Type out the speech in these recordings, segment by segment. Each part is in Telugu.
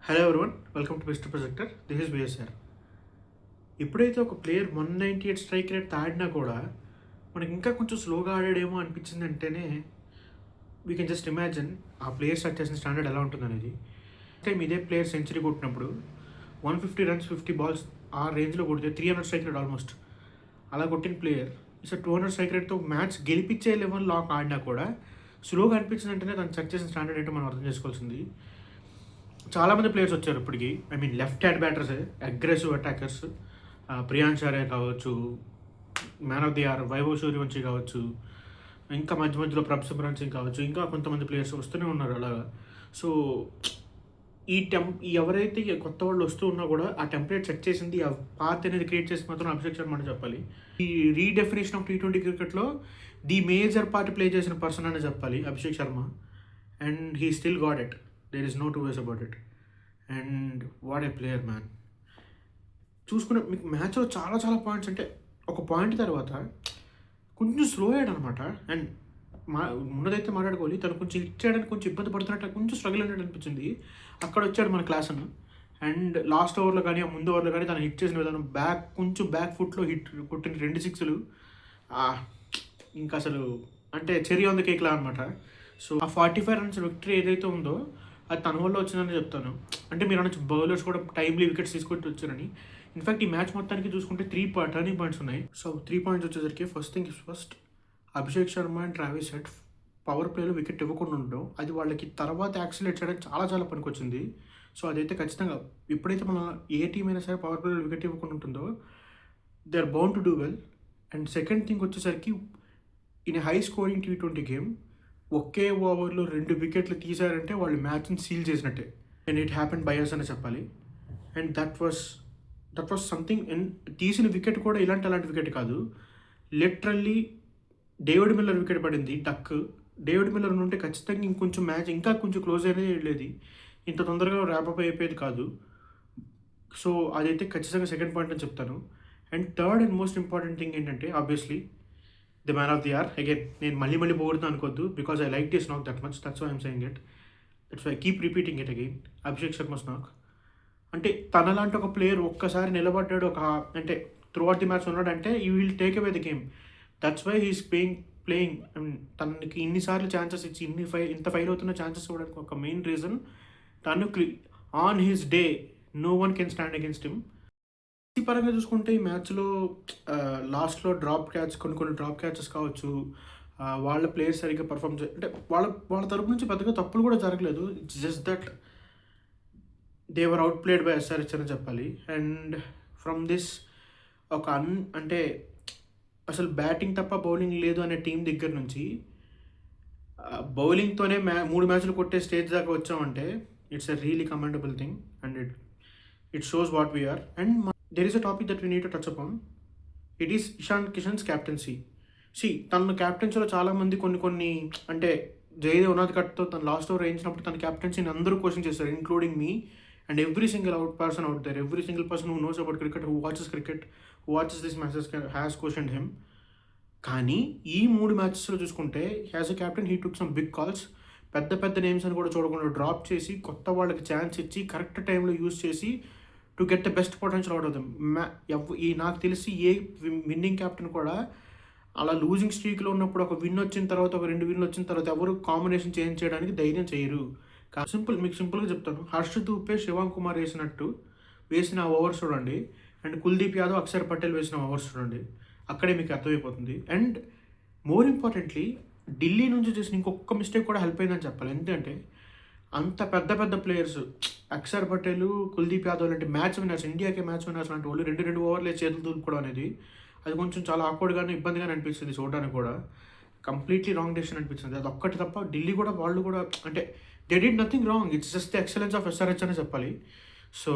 Hello everyone, welcome to best projector. This is BSR. ఎప్పుడైతే ఒక ప్లేయర్ 198 స్ట్రైక్ రేట్ ఆడినా కూడా మనకి ఇంకా కొంచెం స్లోగా ఆడాడేమో అనిపించింది అంటేనే వీ కెన్ జస్ట్ ఇమాజిన్ ఆ ప్లేయర్ సెట్ చేసిన స్టాండర్డ్ ఎలా ఉంటుంది అనేది. టైం ఇదే ప్లేయర్ సెంచరీ కొట్టినప్పుడు 150 రన్స్ 50 బాల్స్ ఆ రేంజ్లో కొడితే 300 స్ట్రైక్ రేట్ ఆల్మోస్ట్ అలా కొట్టిన ప్లేయర్ ఇసలు 200 స్ట్రైక్ రేట్తో మ్యాచ్ గెలిపించే లెవెల్లో ఆడినా కూడా స్లోగా అనిపించింది అంటేనే తను సెట్ చేసిన స్టాండర్డ్ ఏంటో మనం అర్థం చేసుకోవాల్సింది. చాలామంది ప్లేయర్స్ వచ్చారు ఇప్పటికి. I mean left hand batters, aggressive attackers, Priyansh Arya కావచ్చు, man of the hour Vaibhav Suryavanshi కావచ్చు, ఇంకా మధ్య మధ్యలో ప్రభ్ సిమ్రన్ సింగ్ కావచ్చు, ఇంకా కొంతమంది ప్లేయర్స్ వస్తూనే ఉన్నారు అలాగా. సో ఈ ఎవరైతే కొత్త వాళ్ళు వస్తూ ఉన్నా కూడా ఆ టెంప్లెట్ సెట్ చేసింది, ఆ పాత్ అనేది క్రియేట్ చేసి మాత్రం అభిషేక్ శర్మ అని చెప్పాలి. ఈ రీడెఫినేషన్ ఆఫ్ T20 క్రికెట్లో ది మేజర్ పార్ట్ ప్లే చేసిన పర్సన్ అని చెప్పాలి Abhishek Sharma. And he still got it. There is no two ways about it. And what a player man. చూసుకున్న మీకు మ్యాచ్లో చాలా చాలా పాయింట్స్, అంటే ఒక పాయింట్ తర్వాత కొంచెం స్లో అయ్యాడు అనమాట. అండ్ ముందైతే మాట్లాడుకోవాలి, తను కొంచెం హిట్ చేయడానికి కొంచెం ఇబ్బంది పడుతున్నట్టు, కొంచెం స్ట్రగుల్ అయినట్టు అనిపించింది. అక్కడ వచ్చాడు మన క్లాస్ అని. అండ్ లాస్ట్ ఓవర్లో కానీ ఆ ముందు ఓవర్లో కానీ తను హిట్ చేసిన విధానం, కొంచెం బ్యాక్ ఫుట్లో హిట్ కొట్టిన 2 సిక్స్లు ఇంకా అసలు అంటే చెరీ ఆన్ ద కేక్లా అనమాట. సో ఆ 45 రన్స్ విక్టరీ ఏదైతే ఉందో అది తన వల్ల వచ్చిందని చెప్తాను. అంటే మీరు అనొచ్చు బౌలర్స్ కూడా టైమ్లీ వికెట్స్ తీసుకొచ్చి వచ్చారని. ఇన్ఫాక్ట్ ఈ మ్యాచ్ మొత్తానికి చూసుకుంటే 3 టర్నింగ్ పాయింట్స్ ఉన్నాయి. సో 3 పాయింట్స్ వచ్చేసరికి first thing is first, Abhishek Sharma and Travis Head power ప్లేలో వికెట్ ఇవ్వకుండా ఉండడం, అది వాళ్ళకి తర్వాత యాక్సిలేట్ చేయడానికి చాలా చాలా పనికొచ్చింది. సో అదైతే ఖచ్చితంగా ఎప్పుడైతే మన ఏ టీం అయినా సరే పవర్ ప్లేలో వికెట్ ఇవ్వకుండా ఉంటుందో they are bound to do well. And second thing వచ్చేసరికి in high scoring T20 game ఒకే ఓవర్లో 2 వికెట్లు తీశారంటే వాళ్ళు మ్యాచ్ని సీల్ చేసినట్టే. అండ్ ఇట్ హ్యాపెన్ బయర్స్ అని చెప్పాలి. And that was something. And తీసిన వికెట్ కూడా అలాంటి వికెట్ కాదు, లిటరల్లీ డేవిడ్ మిల్లర్ వికెట్ పడింది డక్. డేవిడ్ మిల్లర్ ఉంటే ఖచ్చితంగా ఇంకొంచెం మ్యాచ్ ఇంకా కొంచెం క్లోజ్ అనేది వెళ్ళేది, ఇంత తొందరగా ర్యాపప్ అయిపోయేది కాదు. సో అదైతే ఖచ్చితంగా సెకండ్ పాయింట్ అని చెప్తాను. And third and most important thing ఏంటంటే obviously the man of the hour. Again నేను మళ్ళీ పొగుడుతాను అనుకోవద్దు, because I like this knock that much, that's why I'm saying it. That's why I keep repeating it again. Abhishek Sharma's knock. అంటే తనలాంటి ఒక ప్లేయర్ ఒక్కసారి నిలబడ్డాడు, అంటే త్రూ అవుట్ ది మ్యాచ్ ఉన్నాడంటే you will take away the game. That's why he's playing. తనకి ఇన్నిసార్లు ఛాన్సెస్ ఇచ్చి ఇంత ఫైల్ అవుతున్న ఛాన్సెస్ ఇవ్వడానికి ఒక మెయిన్ రీజన్, తను on his day no one can stand against him. ఈ పరంగా చూసుకుంటే ఈ మ్యాచ్లో లాస్ట్లో కొన్ని డ్రాప్ క్యాచెస్ కావచ్చు, వాళ్ళ ప్లేయర్స్ సరిగ్గా పర్ఫామ్ అంటే వాళ్ళ తరపు నుంచి పెద్దగా తప్పులు కూడా జరగలేదు. It's just that they were out played by SRH అని చెప్పాలి. అండ్ ఫ్రమ్ దిస్ అంటే అసలు బ్యాటింగ్ తప్ప బౌలింగ్ లేదు అనే టీం దగ్గర నుంచి బౌలింగ్తోనే 3 మ్యాచ్లు కొట్టే స్టేజ్ దాకా వచ్చామంటే it's a really commendable thing. And it shows what we are. And there is a topic that we need to touch upon. It is Ishan Kishan's captaincy. తన క్యాప్టెన్సీలో చాలామంది కొన్ని అంటే జయదేవ్ ఉనాద్ కట్తో తను లాస్ట్ ఓవర్ వేయించినప్పుడు తన క్యాప్టెన్సీని అందరూ క్వశ్చన్ చేస్తారు, including me and every single person out there, every single person who knows about cricket, who watches this matches has questioned him. కానీ ఈ 3 మ్యాచెస్లో చూసుకుంటే as a captain he took some big calls. పెద్ద నేమ్స్ అని కూడా చూడకుండా డ్రాప్ చేసి కొత్త వాళ్ళకి ఛాన్స్ ఇచ్చి కరెక్ట్ టైంలో యూజ్ చేసి to get the best potential out of them. నాకు తెలిసి ఏ విన్నింగ్ క్యాప్టెన్ కూడా అలా లూజింగ్ స్ట్రీక్లో ఉన్నప్పుడు ఒక విన్ వచ్చిన తర్వాత ఒక 2 విన్లు వచ్చిన తర్వాత ఎవరు కాంబినేషన్ చేంజ్ చేయడానికి ధైర్యం చేయరు. మీకు సింపుల్గా చెప్తాను, హర్షద్ దూపే శివాంగ్ కుమార్ వేసిన ఓవర్స్ చూడండి, అండ్ కుల్దీప్ యాదవ్ అక్షర్ పటేల్ వేసిన ఓవర్స్ చూడండి, అక్కడే మీకు అర్థమైపోతుంది. అండ్ మోర్ ఇంపార్టెంట్లీ ఢిల్లీ నుంచి చేసిన ఇంకొక మిస్టేక్ కూడా హెల్ప్ అయిందని చెప్పాలి. ఎందుకంటే అంత పెద్ద ప్లేయర్స్ అక్షర్ పటేల్, కుల్దీప్ యాదవ్ లాంటి మ్యాచ్ విన్నర్స్, ఇండియాకే మ్యాచ్ విన్నర్స్ లాంటి వాళ్ళు 2 ఓవర్లే చేతులు దూపుకోవడం అనేది అది కొంచెం చాలా ఆక్వర్డ్గానే ఇబ్బందిగానే అనిపిస్తుంది చూడడానికి కూడా. కంప్లీట్లీ రాంగ్ డెసిషన్ అనిపించింది. అది ఒక్కటి తప్ప ఢిల్లీ కూడా వాళ్ళు కూడా అంటే they did nothing wrong. It's just the excellence of SRH అని చెప్పాలి. So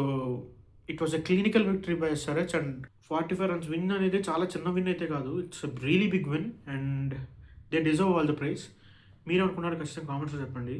it was a clinical victory by SRH. And 45 runs win అనేది చాలా చిన్న విన్ అయితే కాదు, it's really big win. And they deserve all the prize. మీరు అనుకున్నారు ఖచ్చితంగా కామెంట్స్లో చెప్పండి.